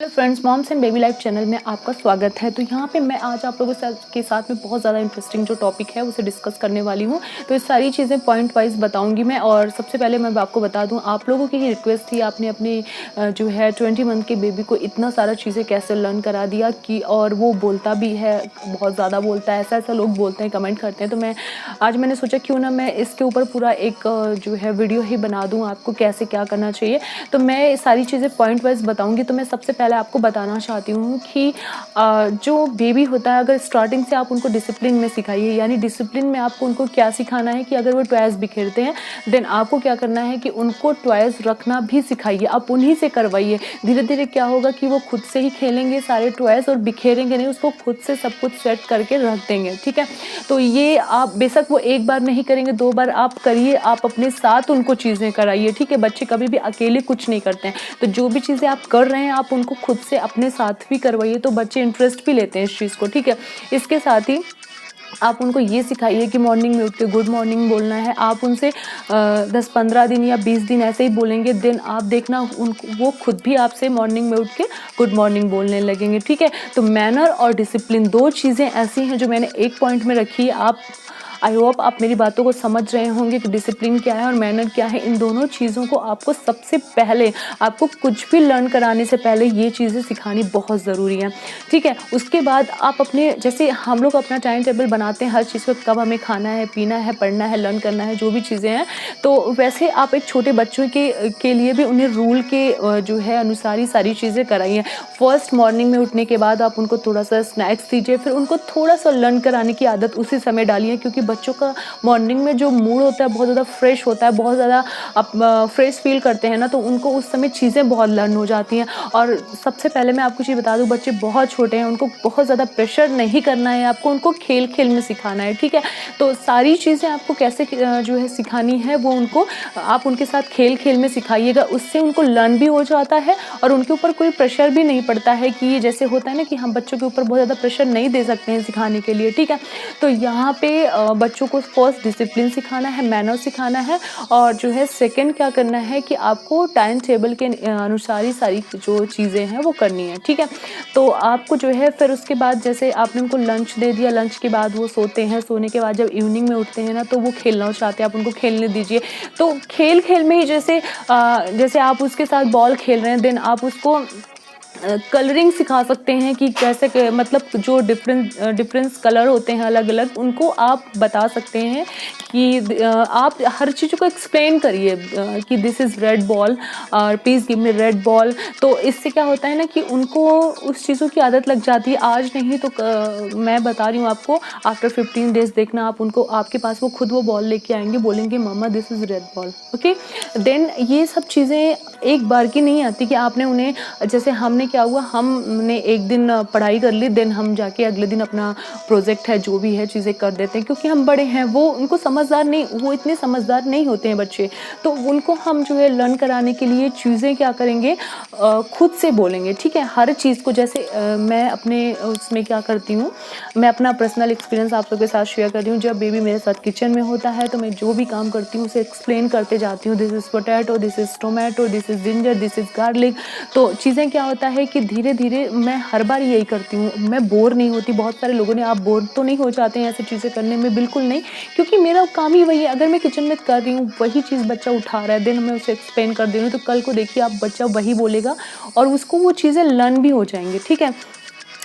Hello friends, moms and baby life channel में आपका स्वागत है। तो यहाँ पे मैं आज आप लोगों के साथ में बहुत ज़्यादा इंटरेस्टिंग जो टॉपिक है उसे डिस्कस करने वाली हूँ। तो ये सारी चीज़ें पॉइंट वाइज बताऊँगी मैं। और सबसे पहले मैं आपको बता दूँ, आप लोगों की ही रिक्वेस्ट थी। आपने अपनी जो है 20 मंथ के बेबी को इतना सारा चीज़ें कैसे लर्न करा दिया कि और वो बोलता भी है, बहुत ज़्यादा बोलता है। ऐसा लोग बोलते हैं, कमेंट करते हैं। तो मैंने सोचा क्यों ना मैं इसके ऊपर पूरा एक जो है वीडियो ही बना दूँ आपको कैसे क्या करना चाहिए। तो मैं सारी चीज़ें पॉइंट वाइज बताऊँगी। तो मैं सबसे पहले आपको बताना चाहती हूँ कि जो बेबी होता है, अगर स्टार्टिंग से आप उनको डिसिप्लिन में सिखाइए, यानी डिसिप्लिन में आपको उनको क्या सिखाना है कि अगर वो टॉयज़ बिखेरते हैं देन आपको क्या करना है कि उनको टॉयज़ रखना भी सिखाइए। आप उन्हीं से करवाइए। धीरे धीरे क्या होगा कि वो खुद से ही खेलेंगे सारे टॉयज़ और बिखेरेंगे नहीं, उसको खुद से सब कुछ सेट करके रख देंगे। ठीक है, तो ये आप बेशक वो एक बार नहीं करेंगे, 2 बार आप करिए, आप अपने साथ उनको चीज़ें कराइए। ठीक है, बच्चे कभी भी अकेले कुछ नहीं करते हैं। तो जो भी चीज़ें आप कर रहे हैं आप उनको खुद से अपने साथ भी करवाइए, तो बच्चे इंटरेस्ट भी लेते हैं इस चीज़ को। ठीक है, इसके साथ ही आप उनको ये सिखाइए कि मॉर्निंग में उठ के गुड मॉर्निंग बोलना है। आप उनसे 10-15 दिन या 20 दिन ऐसे ही बोलेंगे, देन आप देखना उनको वो खुद भी आपसे मॉर्निंग में उठ के गुड मॉर्निंग बोलने लगेंगे। ठीक है, तो मैनर और डिसिप्लिन 2 चीज़ें ऐसी हैं जो मैंने एक पॉइंट में रखी है। आई होप आप मेरी बातों को समझ रहे होंगे कि डिसिप्लिन क्या है और मैनर क्या है। इन दोनों चीज़ों को आपको सबसे पहले, आपको कुछ भी लर्न कराने से पहले ये चीज़ें सिखानी बहुत ज़रूरी है। ठीक है, उसके बाद आप अपने, जैसे हम लोग अपना टाइम टेबल बनाते हैं हर चीज़ को, कब हमें खाना है, पीना है, पढ़ना है, लर्न करना है, जो भी चीज़ें हैं, तो वैसे आप एक छोटे बच्चों के लिए भी उन्हें रूल के जो है अनुसार ही सारी चीज़ें कराइए। फर्स्ट मॉर्निंग में उठने के बाद आप उनको थोड़ा सा स्नैक्स दीजिए, फिर उनको थोड़ा सा लर्न कराने की आदत उसी समय डालिए, क्योंकि बच्चों का मॉर्निंग में जो मूड होता है बहुत ज़्यादा फ्रेश होता है, बहुत ज़्यादा फ्रेश फील करते हैं ना, तो उनको उस समय चीज़ें बहुत लर्न हो जाती हैं। और सबसे पहले मैं आपको चीज़ बता दूं, बच्चे बहुत छोटे हैं, उनको बहुत ज़्यादा प्रेशर नहीं करना है, आपको उनको खेल खेल में सिखाना है। ठीक है, तो सारी चीज़ें आपको कैसे जो है सिखानी है वो उनको आप उनके साथ खेल खेल में सिखाइएगा। उससे उनको लर्न भी हो जाता है और उनके ऊपर कोई प्रेशर भी नहीं पड़ता है कि जैसे होता है ना कि हम बच्चों के ऊपर बहुत ज़्यादा प्रेशर नहीं दे सकते हैं सिखाने के लिए। ठीक है, तो यहाँ पे बच्चों को फर्स्ट डिसिप्लिन सिखाना है, मैनर सिखाना है, और जो है सेकंड क्या करना है कि आपको टाइम टेबल के अनुसार ही सारी जो चीज़ें हैं वो करनी है। ठीक है, तो आपको जो है फिर उसके बाद जैसे आपने उनको लंच दे दिया, लंच के बाद वो सोते हैं, सोने के बाद जब इवनिंग में उठते हैं ना तो वो खेलना चाहते हैं, आप उनको खेलने दीजिए। तो खेल खेल में ही जैसे आप उसके साथ बॉल खेल रहे हैं, देन आप उसको कलरिंग सिखा सकते हैं कि कैसे मतलब जो डिफरेंस कलर होते हैं अलग अलग, उनको आप बता सकते हैं कि आप हर चीज़ को एक्सप्लेन करिए कि दिस इज़ रेड बॉल और please give me red ball. तो इससे क्या होता है ना कि उनको उस चीज़ों की आदत लग जाती है। आज नहीं तो मैं बता रही हूँ आपको, आफ्टर 15 डेज देखना आप उनको, आपके पास वो खुद वो बॉल लेके आएंगे, बोलेंगे mama this is red ball. Okay, then ये सब चीज़ें एक बार की नहीं आती कि आपने उन्हें, जैसे हमने क्या हुआ, हमने एक दिन पढ़ाई कर ली, देन हम जाके अगले दिन अपना प्रोजेक्ट है जो भी है चीज़ें कर देते हैं, क्योंकि हम बड़े हैं, वो उनको समझदार नहीं, वो इतने समझदार नहीं होते हैं बच्चे। तो उनको हम जो है लर्न कराने के लिए चीज़ें क्या करेंगे, खुद से बोलेंगे। ठीक है, हर चीज़ को जैसे मैं अपने उसमें क्या करती हूँ, मैं अपना पर्सनल एक्सपीरियंस आप लोगों के साथ शेयर कर रही हूँ। जब बेबी मेरे साथ किचन में होता है तो मैं जो भी काम करती हूँ उसे एक्सप्लेन करते जाती हूँ, this is potato, this is tomato, this is ginger, this is garlic. तो चीज़ें क्या होता है कि धीरे धीरे मैं हर बार यही करती हूँ, मैं बोर नहीं होती। बहुत सारे लोगों ने, आप बोर तो नहीं हो जाते हैं ऐसी चीज़ें करने में? बिल्कुल नहीं, क्योंकि मेरा काम ही वही है। अगर मैं किचन में कर रही हूँ, वही चीज़ बच्चा उठा रहा है, देन मैं उसे एक्सप्लेन कर दे रही हूँ, तो कल को देखिए आप बच्चा वही बोलेगा और उसको वो चीज़ें लर्न भी हो जाएंगी। ठीक है,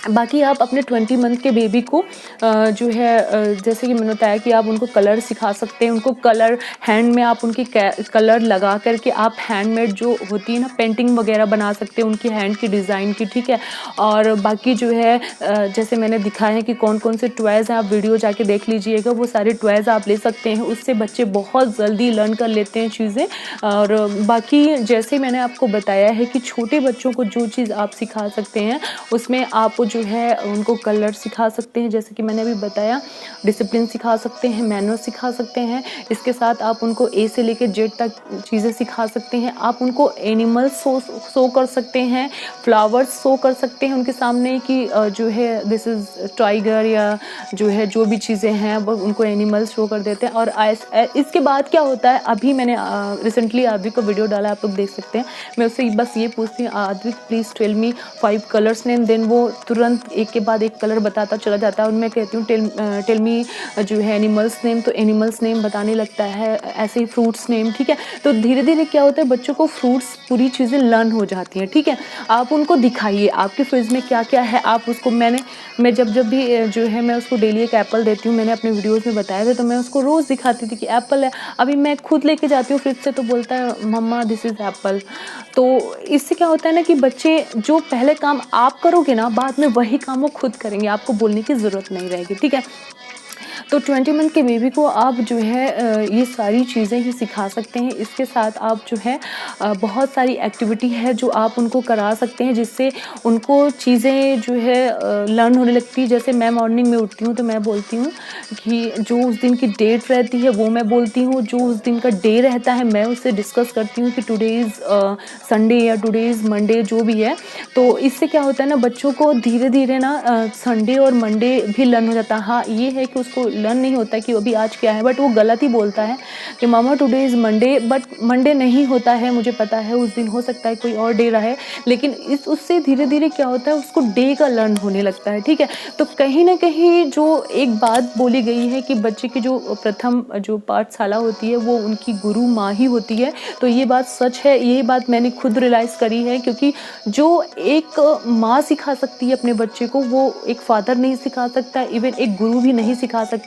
बाकी आप अपने 20 मंथ के बेबी को जो है जैसे कि मैंने बताया कि आप उनको कलर सिखा सकते हैं। उनको कलर हैंड में आप उनकी कलर लगा करके आप हैंडमेड जो होती है ना पेंटिंग वगैरह बना सकते हैं उनकी हैंड की डिज़ाइन की। ठीक है, और बाकी जो है जैसे मैंने दिखाया है कि कौन कौन से टॉयज़ हैं, आप वीडियो जाके देख लीजिएगा, वो सारे टॉयज़ आप ले सकते हैं। उससे बच्चे बहुत जल्दी लर्न कर लेते हैं चीज़ें। और बाकी जैसे मैंने आपको बताया है कि छोटे बच्चों को जो चीज़ आप सिखा सकते हैं उसमें आप जो है उनको कलर सिखा सकते हैं, जैसे कि मैंने अभी बताया, डिसिप्लिन सिखा सकते हैं, मैनर्स सिखा सकते हैं। इसके साथ आप उनको ए से लेकर जेड तक चीज़ें सिखा सकते हैं। आप उनको एनिमल्स शो कर सकते हैं, फ्लावर्स शो कर सकते हैं उनके सामने कि जो है दिस इज़ टाइगर, या जो है जो भी चीज़ें हैं वो उनको एनिमल्स शो कर देते हैं। और इसके बाद क्या होता है, अभी मैंने रिसेंटली आद्विक को वीडियो डाला, आप लोग देख सकते हैं। मैं उससे बस ये पूछती हूँ, Advik please tell me 5 colours name, then वो तुरंत एक के बाद एक कलर बताता चला जाता है। उनमें कहती हूँ टेल मी जो है एनिमल्स नेम, तो एनिमल्स नेम बताने लगता है। ऐसे ही फ्रूट्स नेम, ठीक है। तो धीरे धीरे क्या होता है, बच्चों को फ्रूट्स पूरी चीज़ें लर्न हो जाती हैं, ठीक है। आप उनको दिखाइए आपके फ्रिज में क्या क्या है, आप उसको मैं जब भी जो है मैं उसको डेली एक एप्पल देती हूँ, मैंने अपने वीडियोज़ में बताया था, तो मैं उसको रोज़ दिखाती थी कि एप्पल है। अभी मैं खुद लेके जाती हूँ फ्रिज से, तो बोलता है मम्मा दिस इज़ एप्पल। तो इससे क्या होता है ना कि बच्चे जो पहले काम आप करोगे ना, बाद में वही काम वो खुद करेंगे, आपको बोलने की ज़रूरत नहीं रहेगी, ठीक है। तो 20 मंथ के बेबी को आप जो है ये सारी चीज़ें ही सिखा सकते हैं। इसके साथ आप जो है बहुत सारी एक्टिविटी है जो आप उनको करा सकते हैं, जिससे उनको चीज़ें जो है लर्न होने लगती है। जैसे मैं मॉर्निंग में उठती हूँ तो मैं बोलती हूँ कि जो उस दिन की डेट रहती है वो मैं बोलती हूँ, जो उस दिन का डे रहता है मैं उससे डिस्कस करती हूँ कि टुडे इज़ संडे या टुडे इज़ मंडे, जो भी है। तो इससे क्या होता है ना, बच्चों को धीरे धीरे ना संडे और मंडे भी लर्न हो जाता है। हाँ, ये है कि उसको लर्न नहीं होता कि अभी आज क्या है, बट वो गलत ही बोलता है कि mama today is Monday, but Monday नहीं होता है, मुझे पता है उस दिन हो सकता है कोई और डे रहे, लेकिन उससे धीरे धीरे क्या होता है, उसको डे का लर्न होने लगता है, ठीक है। तो कहीं ना कहीं जो एक बात बोली गई है कि बच्चे की जो प्रथम जो पाठशाला होती है वो उनकी गुरु माँ ही होती है, तो ये बात सच है। यही बात मैंने खुद रियलाइज़ करी है, क्योंकि जो एक माँ सिखा सकती है अपने बच्चे को, वो एक फादर नहीं सिखा सकता, इवन एक गुरु भी नहीं सिखा सकता।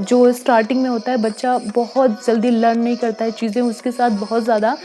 जो स्टार्टिंग में होता है बच्चा बहुत जल्दी लर्न नहीं करता है चीज़ें, उसके साथ बहुत ज़्यादा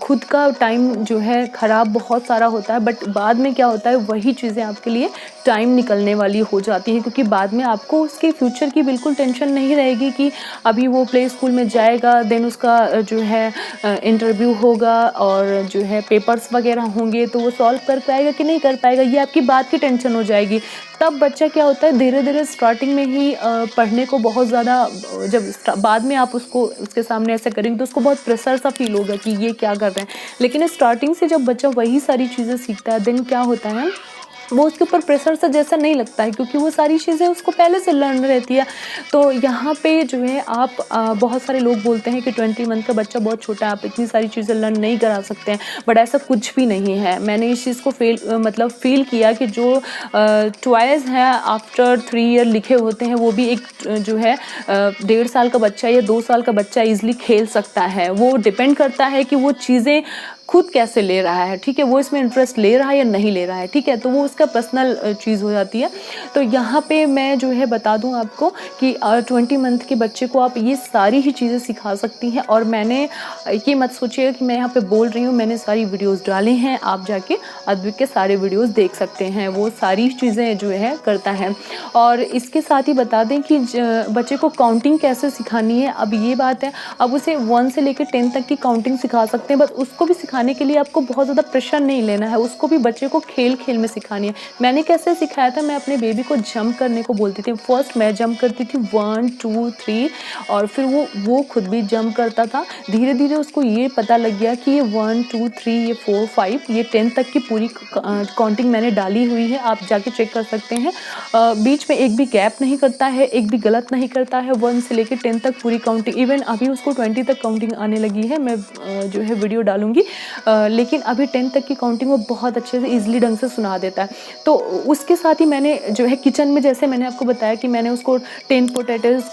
खुद का टाइम जो है ख़राब बहुत सारा होता है, बट बाद में क्या होता है, वही चीज़ें आपके लिए टाइम निकलने वाली हो जाती है, क्योंकि बाद में आपको उसके फ्यूचर की बिल्कुल टेंशन नहीं रहेगी कि अभी वो प्ले स्कूल में जाएगा, देन उसका जो है इंटरव्यू होगा और जो है पेपर्स वगैरह होंगे, तो वो सॉल्व कर पाएगा कि नहीं कर पाएगा, ये आपकी बात की टेंशन हो जाएगी। तब बच्चा क्या होता है, धीरे धीरे स्टार्टिंग में ही पढ़ने को बहुत ज़्यादा, जब बाद में आप उसको उसके सामने ऐसा करेंगे तो उसको बहुत प्रेशर सा फील होगा कि ये क्या कर रहे हैं। लेकिन स्टार्टिंग से जब बच्चा वही सारी चीज़ें सीखता है, देन क्या होता है, वो उसके ऊपर प्रेशर सा जैसा नहीं लगता है, क्योंकि वो सारी चीज़ें उसको पहले से लर्न रहती है। तो यहाँ पे जो है आप बहुत सारे लोग बोलते हैं कि 20 मंथ का बच्चा बहुत छोटा है, आप इतनी सारी चीज़ें लर्न नहीं करा सकते हैं, बट ऐसा कुछ भी नहीं है। मैंने इस चीज़ को फील किया कि जो टॉयज़ हैं आफ्टर 3 ईयर लिखे होते हैं, वो भी एक जो है 1.5 साल का बच्चा या 2 साल का बच्चा ईजिली खेल सकता है। वो डिपेंड करता है कि वो चीज़ें खुद कैसे ले रहा है, ठीक है, वो इसमें इंटरेस्ट ले रहा है या नहीं ले रहा है, ठीक है, तो वो उसका पर्सनल चीज़ हो जाती है। तो यहाँ पे मैं जो है बता दूँ आपको कि 20 मंथ के बच्चे को आप ये सारी ही चीज़ें सिखा सकती हैं। और मैंने ये मत सोचिएगा कि मैं यहाँ पे बोल रही हूँ, मैंने सारी वीडियोज़ डाली हैं, आप जाके अद्विक के सारे वीडियोज़ देख सकते हैं, वो सारी चीज़ें जो है करता है। और इसके साथ ही बता दें कि बच्चे को काउंटिंग कैसे सिखानी है, अब ये बात है, अब उसे 1 से लेकर 10 तक की काउंटिंग सिखा सकते हैं, बस उसको भी सिखाने के लिए आपको बहुत ज़्यादा प्रेशर नहीं लेना है, उसको भी बच्चे को खेल खेल में सिखानी है। मैंने कैसे सिखाया था, मैं अपने बेबी को जंप करने को बोलती थी, फर्स्ट मैं जंप करती थी 1 2 3, और फिर वो खुद भी जंप करता था। धीरे धीरे उसको ये पता लग गया कि ये 1 2 3, ये 4 5, ये 10 तक की पूरी काउंटिंग मैंने डाली हुई है, आप जाके चेक कर सकते हैं। बीच में एक भी गैप नहीं करता है, एक भी गलत नहीं करता है, 1 से लेकर 10 तक पूरी काउंटिंग, इवन अभी उसको 20 तक काउंटिंग आने लगी है, मैं जो है वीडियो डालूंगी। लेकिन अभी 10 तक की काउंटिंग वो बहुत अच्छे से ईजिली ढंग से सुना देता है। तो उसके साथ ही मैंने जो है किचन में, जैसे मैंने आपको बताया कि मैंने उसको 10 पोटैटोज़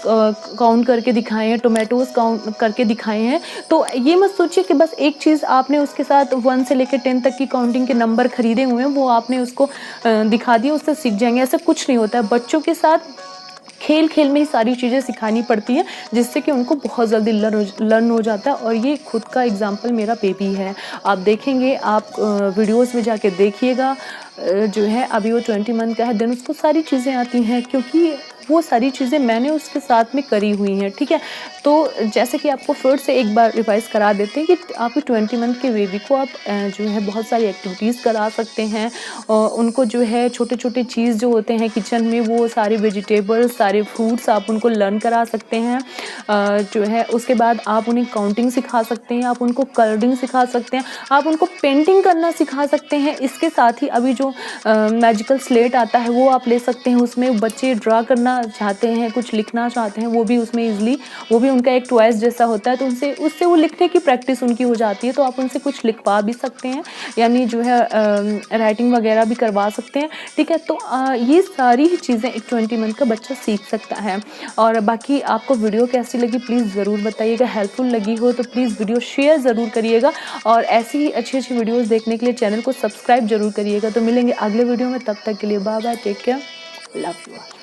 काउंट करके दिखाए हैं, टोमेटोज़ काउंट करके दिखाए हैं। तो ये मत सोचिए कि बस एक चीज़ आपने उसके साथ 1 से लेकर 10 तक की काउंटिंग के नंबर खरीदे हुए हैं, वो आपने उसको दिखा दिया, उससे सीख जाएंगे, ऐसा कुछ नहीं होता है। बच्चों के साथ खेल खेल में ही सारी चीज़ें सिखानी पड़ती हैं, जिससे कि उनको बहुत जल्दी लर्न हो जाता है। और ये खुद का एग्जाम्पल मेरा बेबी है, आप देखेंगे, आप वीडियोस में जाके देखिएगा, जो है अभी वो 20 मंथ का है, देन उसको सारी चीज़ें आती हैं, क्योंकि वो सारी चीज़ें मैंने उसके साथ में करी हुई हैं, ठीक है। तो जैसे कि आपको फिर से एक बार रिवाइज़ करा देते हैं कि आपके 20 मंथ के बेबी को आप जो है बहुत सारी एक्टिविटीज़ करा सकते हैं, और उनको जो है छोटे-छोटे चीज़ जो होते हैं किचन में, वो सारे वेजिटेबल्स, सारे फ्रूट्स आप उनको लर्न करा सकते हैं। जो है उसके बाद आप उन्हें काउंटिंग सिखा सकते हैं, आप उनको कलरिंग सिखा सकते हैं, आप उनको पेंटिंग करना सिखा सकते हैं। इसके साथ ही अभी जो मैजिकल स्लेट आता है वो आप ले सकते हैं, उसमें बच्चे ड्रा करना चाहते हैं, कुछ लिखना चाहते हैं, वो भी उसमें ईज़िली, वो भी उनका एक टॉयज़ जैसा होता है, तो उनसे उससे वो लिखने की प्रैक्टिस उनकी हो जाती है, तो आप उनसे कुछ लिखवा भी सकते हैं, यानी जो है राइटिंग वगैरह भी करवा सकते हैं, ठीक है। तो ये सारी ही चीज़ें एक 20 मंथ का बच्चा सीख सकता है। और बाकी आपको वीडियो कैसी लगी प्लीज़ ज़रूर बताइएगा, हेल्पफुल लगी हो तो प्लीज़ वीडियो शेयर ज़रूर करिएगा, और ऐसी ही अच्छी-अच्छी वीडियोज़ देखने के लिए चैनल को सब्सक्राइब ज़रूर करिएगा। तो मिलेंगे अगले वीडियो में, तब तक के लिए bye bye, take care, love you all.